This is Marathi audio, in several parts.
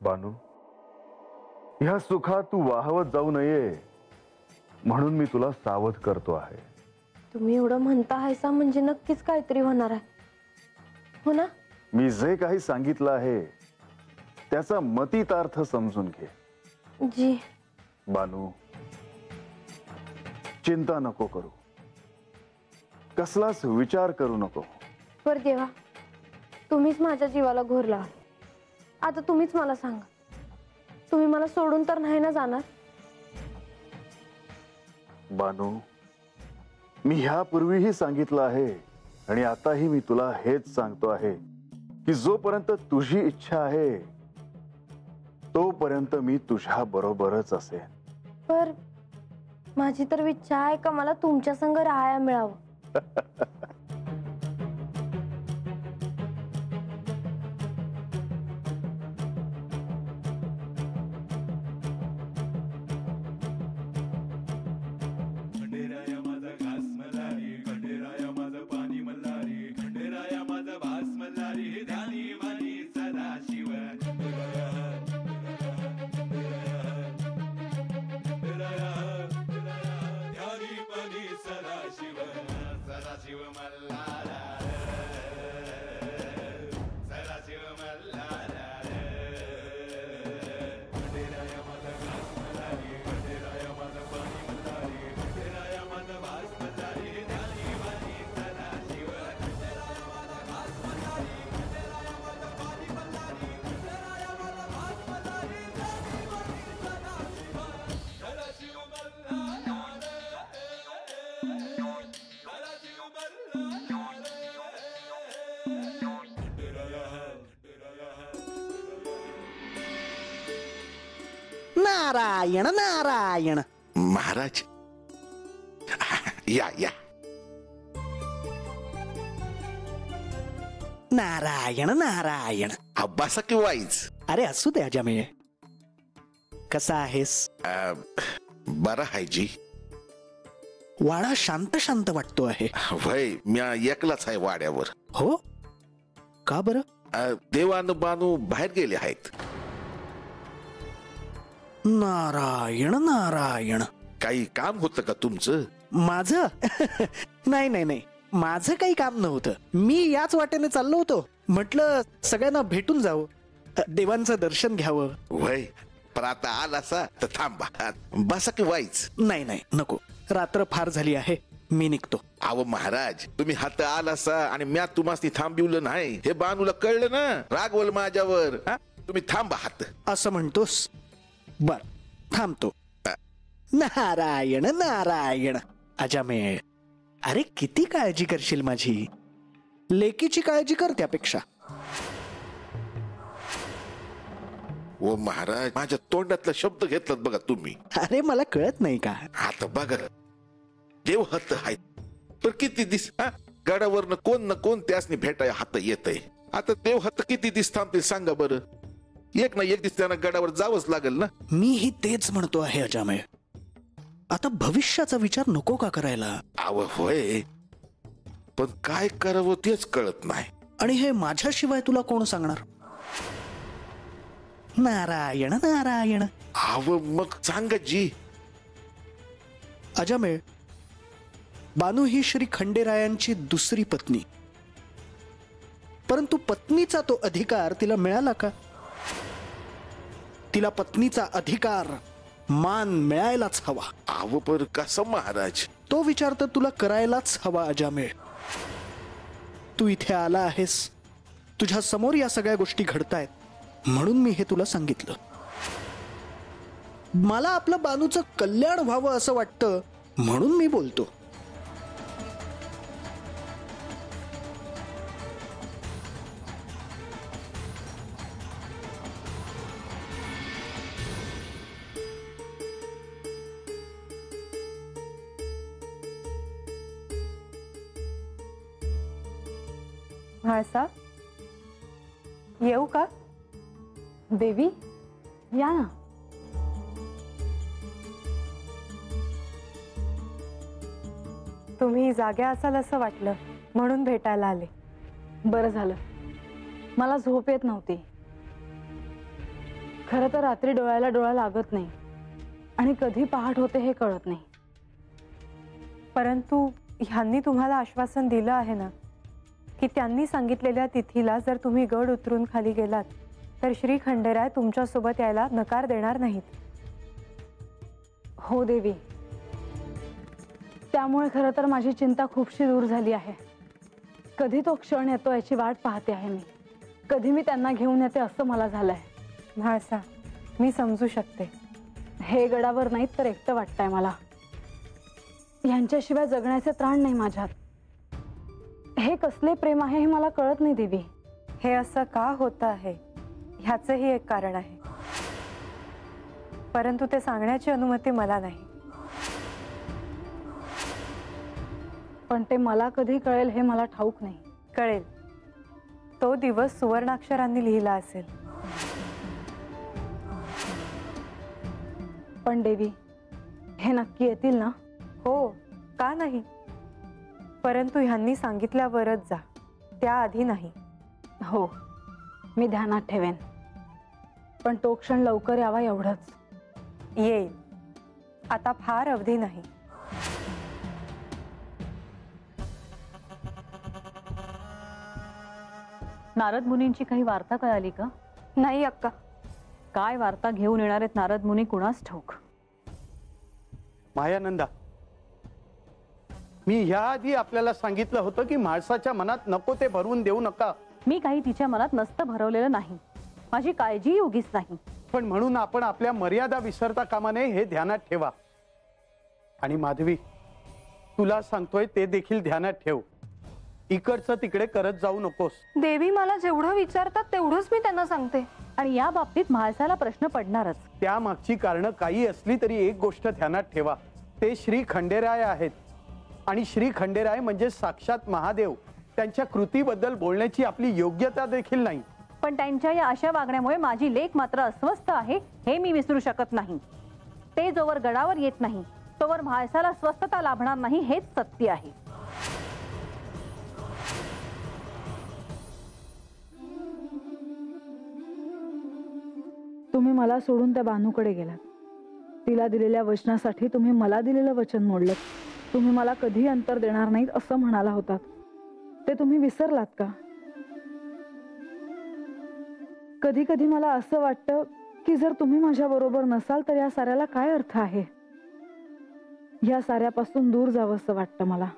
बानू, ह्या सुखात तू वाहवत जाऊ नये म्हणून मी तुला सावध करतो आहे. तुम्ही एवढं म्हणता आहेसा म्हणजे नक्कीच काहीतरी होणार आहे, हो ना? मी जे काही सांगितलं आहे त्याचा मतितार्थ समजून घे. जी. बानू, चिंता नको करू, कसलाच विचार करू नको. पर देवा, तुम्हीच माझ्या जीवाला घोर लावाल. आता तुम्हीच मला सांगा, तुम्ही मला सोडून तर नाही ना जाणार? बानू, मी ह्यापूर्वीही सांगितलं आहे आणि आताही मी तुला हेच सांगतो आहे की जोपर्यंत तुझी इच्छा आहे तोपर्यंत मी तुझ्या बरोबरच असेन. पर माझी तर इच्छा आहे का मला तुमच्या संग राहायला मिळावं. नारायण नारायण. महाराज या या. नारायण नारायण. अब्बासा की वाईज? अरे असू दे अजामिळ, कसा आहेस? बरा हाय जी. वाडा शांत शांत वाटतो आहे. वय म्या एकलाच आहे वाड्यावर. हो का बरं? देवान बानू बाहेर गेले आहेत. नारायण नारायण. काही काम होतं का तुमचं? माझं? नाही नाही नाही, माझं काही काम नव्हतं. मी याच वाटेने चाललो होतो, म्हटलं सगळ्यांना भेटून जावं, देवांचं दर्शन घ्यावं. वय पण आता आलासा तर थांबा, बसा की वाईच. नाही नाही नको, रात्र फार झाली आहे, मी निघतो. अहो महाराज, तुम्ही हात आलासा आणि म्या तुम्हाला थांबिवलं नाही हे बानूला कळलं ना, रागवल माझ्यावर. तुम्ही थांबा हात. असं म्हणतोस? बर थांबतो. नारायण नारायण. अजामेळ, अरे किती काळजी करशील माझी, लेकीची काळजी कर त्यापेक्षा. ओ महाराज, माझ्या तोंडातला शब्द घेतलात बघा तुम्ही. अरे मला कळत नाही का? आता बघा, देव हात आहेत तर किती दिस गडावरनं कोण न कोण त्यासनी भेटाय हात येत आहे. आता देव हात किती दिस थांबतील सांगा बरं? एक ना एक दिस त्यांना गडावर जावंच लागेल ना. मीही तेच म्हणतो आहे अजामेळ. आता भविष्याचा विचार नको का करायला? आव होय, पण काय करावं तेच कळत नाही. आणि हे माझ्याशिवाय तुला कोण सांगणार? नारायण नारायण. आव मग सांगा जी. अजामेळ, बानू ही श्री खंडेरायांची दुसरी पत्नी, परंतु पत्नीचा तो अधिकार तिला मिळाला का? तिला पत्नीचा अधिकार, मान मिळायलाच हवा. आव पर कसं महाराज? तो विचार तर तुला करायलाच हवा अजामेळ. तू इथे आला आहेस, तुझ्या समोर या सगळ्या गोष्टी घडतायत, म्हणून मी हे तुला सांगितलं. मला आपलं बानूचं कल्याण व्हावं असं वाटतं, म्हणून मी बोलतो. म्हाळसा, येऊ का? देवी या ना. तुम्ही जाग्या असाल असं वाटलं म्हणून भेटायला आले. बरं झालं, मला झोप येत नव्हती. खरं तर रात्री डोळ्याला डोळा लागत नाही आणि कधी पहाट होते हे कळत नाही. परंतु ह्यांनी तुम्हाला आश्वासन दिलं आहे ना की त्यांनी सांगितलेल्या तिथीला जर तुम्ही गड उतरून खाली गेलात तर श्री खंडेराय तुमच्यासोबत यायला नकार देणार नाहीत. हो देवी, त्यामुळे खरं तर माझी चिंता खूपशी दूर झाली आहे. कधी तो क्षण येतो याची वाट पाहते आहे मी. कधी मी त्यांना घेऊन येते असं मला झालंय. म्हाळसा, मी समजू शकते. हे गडावर नाहीत तर एकटं वाटतंय मला. यांच्याशिवाय जगण्याचे त्राण नाही माझ्यात. हे कसले प्रेम आहे हे मला कळत नाही देवी. हे असं का होतं आहे ह्याचंही एक कारण आहे, परंतु ते सांगण्याची अनुमती मला नाही. पण ते मला कधी कळेल हे मला ठाऊक नाही. कळेल. तो दिवस सुवर्णाक्षरांनी लिहिला असेल. पण देवी, हे नक्की येतील ना? हो, का नाही, परंतु ह्यांनी सांगितल्यावरच जा, त्याआधी नाही. हो, मी ध्यानात ठेवेन. पण तो क्षण लवकर यावा एवढंच. येईल. आता फार अवधी नाही. नारद मुनींची काही वार्ता कळाली का? नाही अक्का. काय वार्ता घेऊन येणार आहेत नारद मुनी कुणास ठाऊक. मायानंदा, मी ह्याआधी आपल्याला सांगितलं होतं की म्हाळसाच्या मनात नको ते भरवून देऊ नका. मी काही तिच्या मनात नसतं भरवलेलं नाही. माझी काळजी उगीच नाही. पण म्हणून आपण आपल्या मर्यादा विसरता कामा नये हे ध्यानात ठेवा. आणि माधवी, तुला सांगतोय ते देखील ध्यानात ठेव. इकडचं तिकडे करत जाऊ नकोस. देवी मला जेवढं विचारतात तेवढंच मी त्यांना सांगते. आणि या बाबतीत म्हाळसाला प्रश्न पडणारच. त्या मागची कारणं काही असली तरी एक गोष्ट ध्यानात ठेवा, ते श्री खंडेराय आहेत. आणि श्री खंडेराय म्हणजे साक्षात महादेव. त्यांच्या कृतीबद्दल बोलण्याची आपली योग्यता देखील नाही. पण त्यांच्या या अशा वागण्यामुळे माझी लेक मात्र अस्वस्थ आहे हे मी विसरू शकत नाही. ते जोवर गडावर येत नाही तोवर म्हाळसाला स्वस्थता लाभणार नाही हेच सत्य आहे. तुम्ही मला सोडून त्या बानूकडे गेलात. तिला दिलेल्या वचनासाठी तुम्ही मला दिलेलं वचन मोडलं. तुम्ही मला कधी अंतर देणार नाहीत असं म्हणाला होतात. ते तुम्ही विसरलात का? कधी कधी मला असं वाटतं की जर तुम्ही माझ्या बरोबर नसाल तर या साऱ्याला काय अर्थ आहे. या साऱ्यापासून दूर जावं असं वाटतं मला.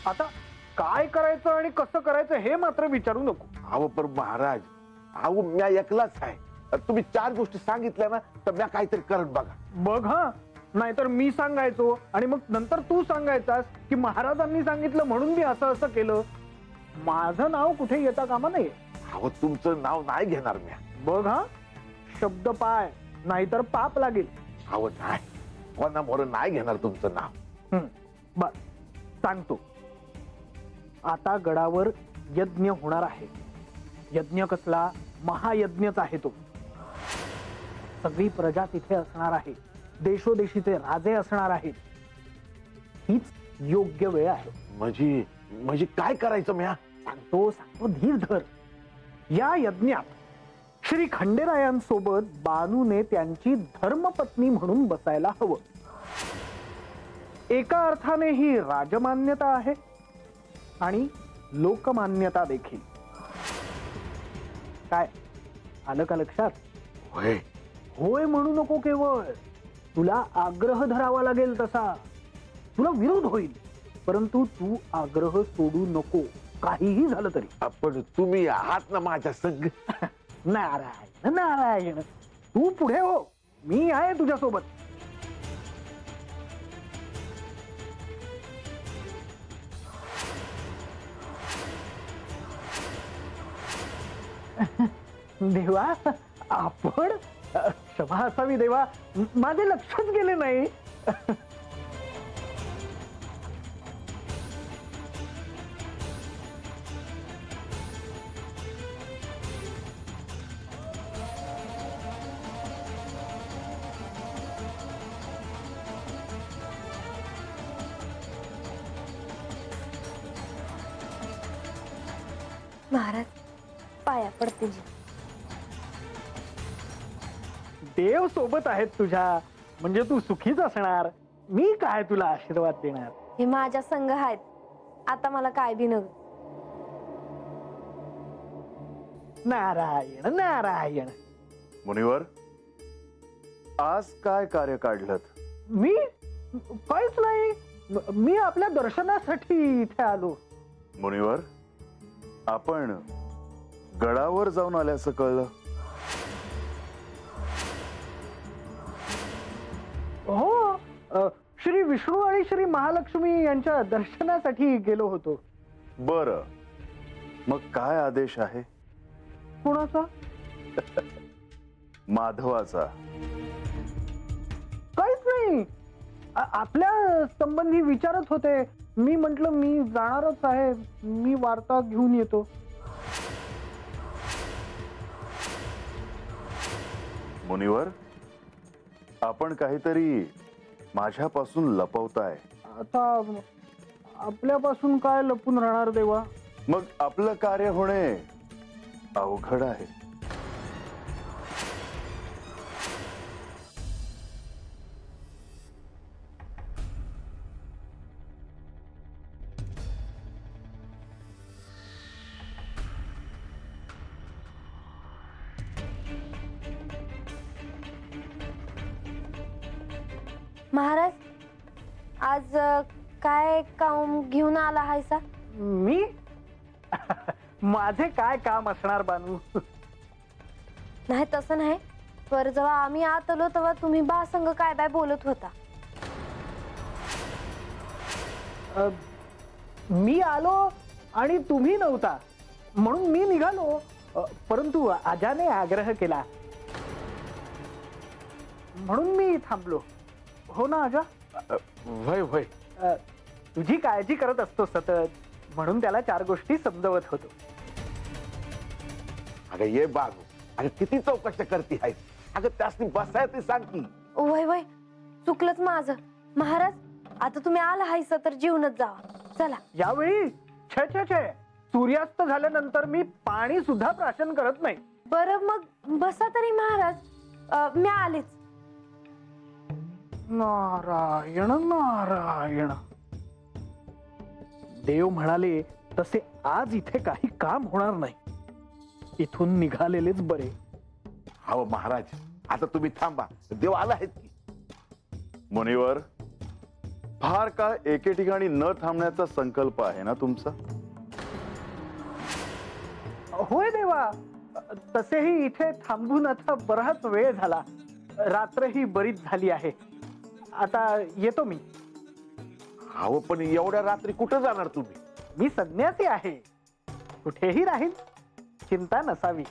आता काय करायचं आणि कसं करायचं हे मात्र विचारू नको. अहो पण महाराज, अहो म्या एकलाच आहे. तुम्ही 4 गोष्टी सांगितल्या ना तर म्या काहीतरी करत बघा. बघ हा, नाहीतर मी सांगायचो आणि मग नंतर तू सांगायचास की महाराजांनी सांगितलं म्हणून मी असं असं केलं. माझं नाव कुठे येता कामा नये. अहो तुमचं नाव नाही घेणार म्या. बघ हा, शब्द पाय, नाहीतर पाप लागेल. अहो नाही, कोणा मोर नाही घेणार तुमचं नाव. बर, सांगतो. आता गडावर यज्ञ होणार आहे. यज्ञ कसला? महायज्ञच आहे तो. सगळी प्रजा तिथे असणार आहे. देशोदेशीचे राजे असणार आहेत. हीच योग्य वेळ आहे. म्हणजे काय करायचं म्या? सांगतो, धीर धर. या यज्ञात श्री खंडेरायांसोबत बानूने त्यांची धर्मपत्नी म्हणून बसायला हवं. एका अर्थाने ही राजमान्यता आहे आणि लोकमान्यता देखील. काय आलं का लक्षात? होय होय म्हणू नको केवळ. तुला आग्रह धरावा लागेल तसा. तुला विरोध होईल, परंतु तू आग्रह सोडू नको, काहीही झालं तरी. आपण तुम्ही आहात ना माझ्या संग. नारायण नारायण, तू पुढे हो, मी आहे तुझ्यासोबत. देवा, आपण क्षमा असावी देवा, माझे लक्षच गेले नाही. महाराज पाया पडते जी. देव सोबत आहेत तुझ्या, म्हणजे तू सुखीच असणार. मी काय तुला आशीर्वाद देणार. हे माझ्या संघ आहेत, आता मला काय बी नग. नारायण नारायण. मुनिवर, आज काय कार्य काढलं? मी काहीच नाही, मी आपल्या दर्शनासाठी इथे आलो. मुनिवर, आपण गडावर जाऊन आल्याचं कळलं. हो, श्री विष्णू आणि श्री महालक्ष्मी यांच्या दर्शनासाठी गेलो होतो. बर, मग काय आदेश आहे? कोणाचा? माधवाचा. काहीच नाही, आपल्या संबंधी विचारत होते. मी म्हंटल मी जाणारच आहे, मी वार्ता घेऊन येतो. मुनिवर, आपण काहीतरी माझ्यापासून लपवताय. आता आपल्यापासून काय लपून राहणार देवा? मग आपलं कार्य होणे अवघड आहे. महाराज, आज काय काम घेऊन आला हायसा? मी माझे काय काम असणार बानू? नाही तसं नाही, पर जेव्हा आम्ही आत आलो तेव्हा तुम्ही बा संग काय बाय बोलत होता. मी आलो आणि तुम्ही नव्हता म्हणून मी निघालो, परंतु आजाने आग्रह केला म्हणून मी थांबलो. हो ना आजा? वय वय. तुझी काळजी करत असतो सतत, म्हणून त्याला 4 गोष्टी समजवत होतो. अगं ये बागू, अगं किती चौकशा करती आहेस. अगं त्यासनी बसाय ते सांग की. वय वय, चुकलंच माझं. महाराज, आता तुम्ही आला हायसा तर जेवणच जावा. चला. यावेळी छे छे छे, सूर्यास्त झाल्यानंतर मी पाणी सुद्धा प्राशन करत नाही. बरं मग बसा तरी महाराज, मी आलेच. नारायण नारायण. देव म्हणाले तसे आज इथे काही काम होणार नाही. इथून निघालेलेच बरे. हो महाराज, आता तुम्ही थांबा, देव आला आहेत की. मुनिवर, फार काळ एके ठिकाणी न थांबण्याचा संकल्प आहे ना तुमचा? होय देवा, तसेही इथे थांबून आता बराच वेळ झाला. रात्रही बरीच झाली आहे. आता येतो मी. अहो पण एवढ्या रात्री कुठं जाणार तुम्ही? मी संन्यासी आहे, कुठेही राहील, चिंता नसावी.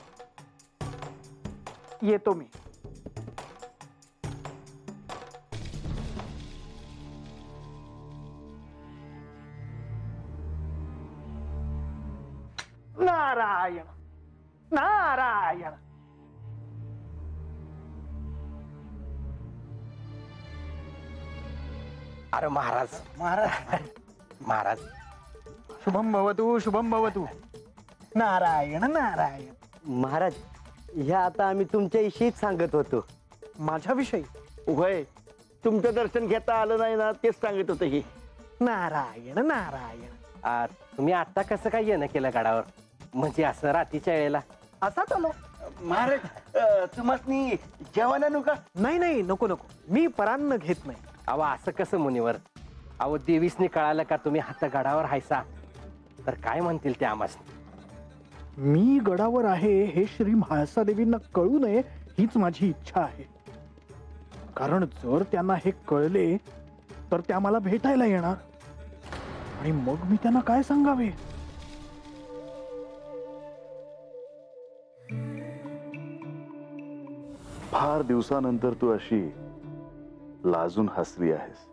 येतो मी. नारायण नारायण. अरे महाराज महाराज महाराज, शुभम भवतु शुभम भवतु. नारायण नारायण. महाराज, ह्या आता आम्ही तुमच्याविषयीच सांगत होतो. माझ्याविषयी? होय, तुमचं दर्शन घेता आलं नाही ना, तेच सांगत होतं ही. नारायण नारायण. तुम्ही आता कसं काय येणं केलं गडावर, म्हणजे असं रात्रीच्या वेळेला? असाच आलो. महाराज, तुम्हाला जेवण आणू का? नाही नाही, नको नको, मी परान्न घेत नाही. अहो असं कसं मुनिवर? अहो देवीसनी कळालं का तुम्ही हात गडावर हायसा, तर काय म्हणतील ते आम्हास? मी गडावर आहे हे श्री म्हाळसा देवींना कळू नये हीच माझी इच्छा आहे. कारण जर त्यांना हे कळले तर त्या मला भेटायला येणार आणि मग मी त्यांना काय सांगावे? फार दिवसानंतर तू अशी लाजून हसली आहेस.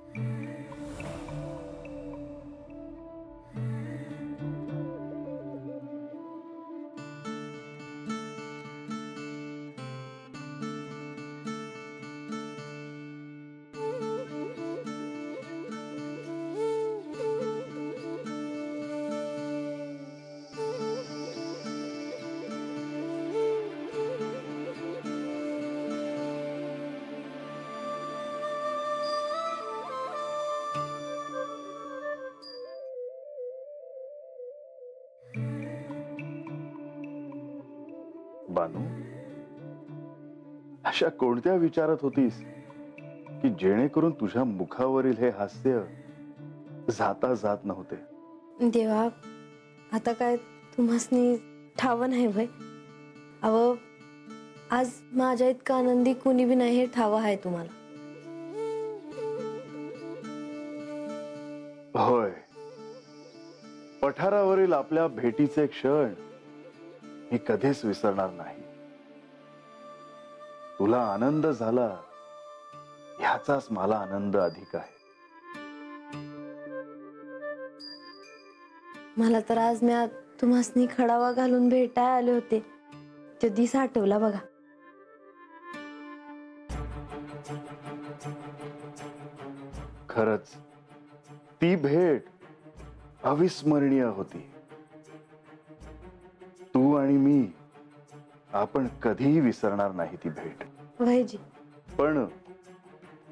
बानू, अशा कोणत्या विचारात होतीस की जेणेकरून तुझ्या मुखावरील हे हास्य जाता जात नव्हते? देवा, आता काय तुम्हासनी ठावं नाही भय. अव आज माझ्या इतका आनंदी कुणी बी नाही हे ठावं आहे तुम्हाला. होय, पठारावरील आपल्या भेटीचे क्षण मी कधीच विसरणार नाही. तुला आनंद झाला ह्याचाच मला आनंद अधिक आहे. मला तर आज मी तुम्हासनी खडावा घालून भेटाय आले होते, तो दिस आठवला बघा. खरच ती भेट अविस्मरणीय होती. तू आणि मी, आपण कधीही विसरणार नाही ती भेट. भाईजी, पण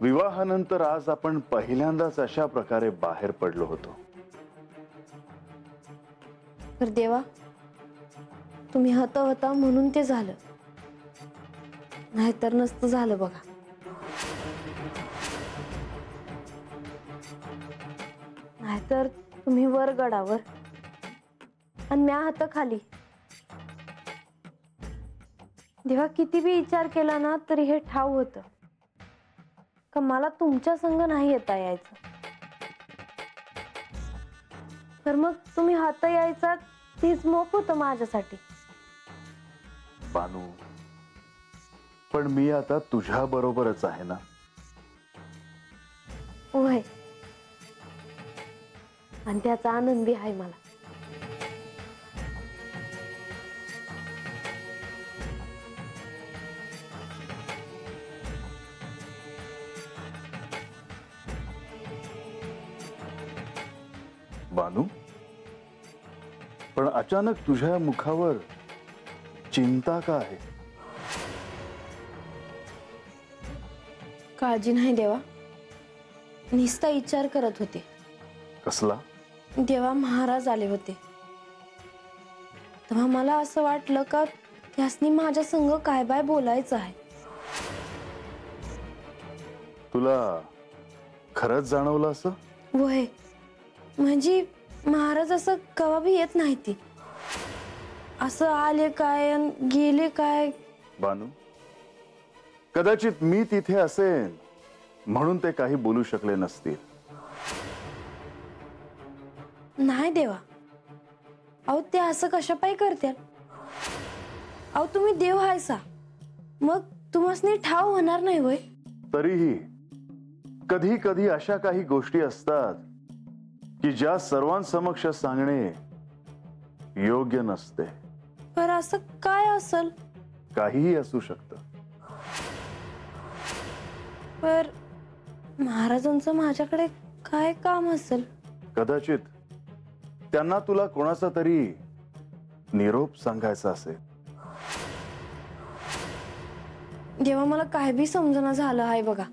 विवाहानंतर आज आपण पहिल्यांदाच अशा प्रकारे बाहेर पडलो होतो. तर देवा, तुम्ही होता म्हणून ते झालं, नाहीतर नसतं झालं बघा. नाहीतर तुम्ही वर गडावर आणि म्या हात खाली. देवा, किती बी विचार केला ना तरी हे ठाव होतं का मला तुमच्या संग नाही येता यायचं. तर मग तुम्ही हात यायचा तीच मोप होतं माझ्यासाठी. बानू, पण मी आता तुझ्या बरोबरच आहे ना. होय, आणि त्याचा आनंद बी आहे मला. बानू, पण अचानक तुझ्या मुखावर चिंता का आहे? काळजी नाही देवा, नुसता विचार करत होते. कसला? देवा, महाराज आले होते तेव्हा मला असं वाटलं का त्यासनी माझ्या संग काय बाय बोलायचं आहे. तुला खरंच जाणवलं असं? वय म्हणजे महाराज असं कवा बी येत नाही ती. असं आले काय अन गेले काय. बानू, कदाचित मी तिथे असेन म्हणून ते काही बोलू शकले नसतील. नाही देवा, अहो ते असं कशापायी करतील. अहो तुम्ही देव हायसा, मग तुम्हासनी ठाव होणार नाही होय. तरीही कधी कधी अशा काही गोष्टी असतात की ज्या सर्वांसमक्ष सांगणे योग्य नसते. पर असं काय असल? काहीही असू शकतं. पर महाराजांचं माझ्याकडे काय काम असेल? कदाचित त्यांना तुला कोणाचा तरी निरोप सांगायचा असेल. देवा, मला काय बी समजना झालं आहे बघा.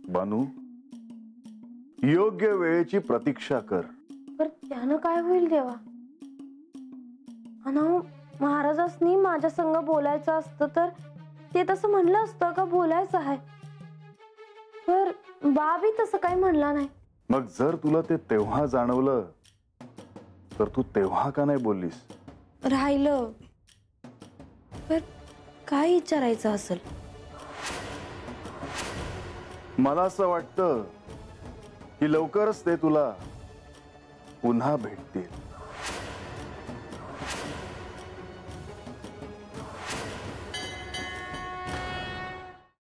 बानू, योग्य वेळेची प्रतीक्षा कर. पर त्यानं काय होईल देवा? अन महाराजांनी माझ्या संग बोलायचं असतं तर ते तसं म्हणलं असतं का बोलायचं आहे. पर बाबी तसं काही म्हणला नाही. मग जर तुला ते तेव्हा जाणवलं तर तू तेव्हा का नाही बोललीस? राहिलं. पर काय विचारायचं असेल? मला असं वाटतं की लवकरच ते तुला पुन्हा भेटतील.